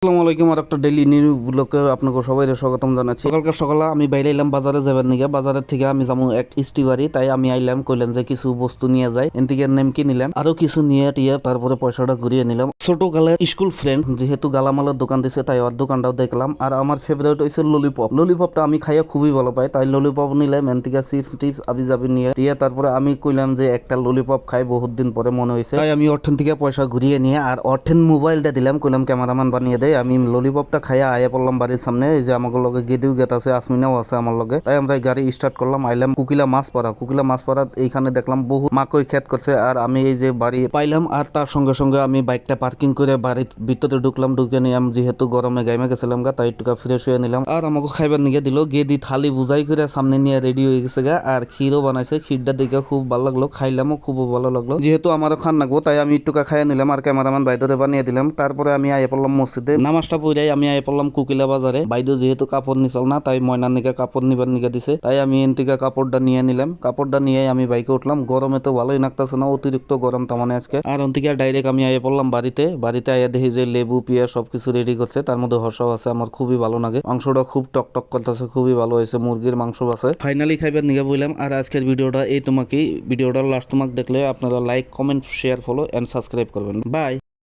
আসসালামু আলাইকুম। আর একটা ডেইলি নিউ ব্লগে আপনাকে সবাই স্বাগতম জানাচ্ছি। সকাল সকালে আমি বাইরে এলাম বাজারে যাবার নিগে। বাজারের থেকে আমি যাবো এক ইস্টিবাড়ি, তাই আমি আইলাম, কইলাম যে কিছু বস্তু নিয়ে যাই। এনতিকে নেমকি নিলাম, আরো কিছু নিয়ে টিয়ে তারপরে পয়সাটা ঘুরিয়ে নিলাম। ছোট কালের স্কুল ফ্রেন্ড যেহেতু গালামালের দোকান দিছে, তাই ওর দোকানটাও দেখলাম। আর আমার ফেভারিট হয়েছে ললিপপ। ললিপপটা আমি খাইয়া খুবই ভালো পাই, তাই ললিপপ নিলাম। এনতিকে চিপস টিপস আবি যাবি নিয়ে টিয়ে তারপরে আমি কইলাম যে একটা ললিপপ খাই, বহুত দিন পরে মনে হয়েছে। তাই আমি অর্থেন থেকে পয়সা ঘুরিয়ে নিয়ে আর অর্থেন মোবাইলটা দিলাম, কইলাম ক্যামেরাম্যান বানিয়ে দেয়। আমি ললিপপটা খাইয়া আয়া পড়লাম বাড়ির সামনে। এই যে আমাকে লগে গেদিও গেত আছে, আসমিনাও আছে আমার লগে। তাই আমরা গাড়ি স্টার্ট করলাম, আইলাম কুকিলা মাছপাড়া। কুকিলা মাছপাড়া এইখানে দেখলাম বহু মাকই খেত করছে। আর আমি এই যে বাড়ি পাইলাম, আর তার সঙ্গে সঙ্গে আমি বাইকটা পার্কিং করে বাড়ির ভিতরে ঢুকলাম। ঢুকে নিয়ে আমি যেহেতু গরমে গাইমে গেছিলাম গা, তাই একটু ফ্রেশ হয়ে নিলাম। আর আমাকে খাইবার নিয়ে দিল, গেদি থালি বুঝাই করে সামনে নিয়ে রেডি হয়ে গেছে গা। আর ক্ষীরও বানাইছে, ক্ষীরটা দেখে খুব ভালো লাগলো, খাইলামও খুব ভালো লাগলো। যেহেতু আমারও খান লাগবো, তাই আমি একটু খাইয়া নিলাম আর ক্যামেরাম্যান বাইদরে বানিয়ে দিলাম। তারপরে আমি আইয়া পড়লাম মসজিদে, নামাজটা পড়াই আমি আইয়া পড়লাম কুকিলা বাজারে। বাইদো যেহেতু কাপড় নিছল না, তাই ময়নার নিকে কাপড় নিবার নিকে দিছে, তাই আমি এন থেকে কাপড়টা নিয়ে নিলাম। কাপড়টা নিয়ে আমি বাইকে উঠলাম। গরমে তো ভালোই লাগতেছে না, অতিরিক্ত গরম তার মানে আজকে। আর অন থেকে ডাইরেক্ট আমি আইয়া পড়লাম বাড়িতে। বাড়িতে আইয়া দেখি যে লেবু পেঁয়াজ সবকিছু রেডি করছে, তার মধ্যে হর্ষও আছে। আমার খুবই ভালো লাগে, মাংসটা খুব টক টক করতেছে, খুবই ভালো হয়েছে। মুরগির মাংস আছে। ফাইনালি খাইবার নিকে বললাম। আর আজকের ভিডিওটা এই তোমাকে, ভিডিওটা লাস্ট তোমাকে দেখলে আপনারা like comment share follow and subscribe করবেন। বাই।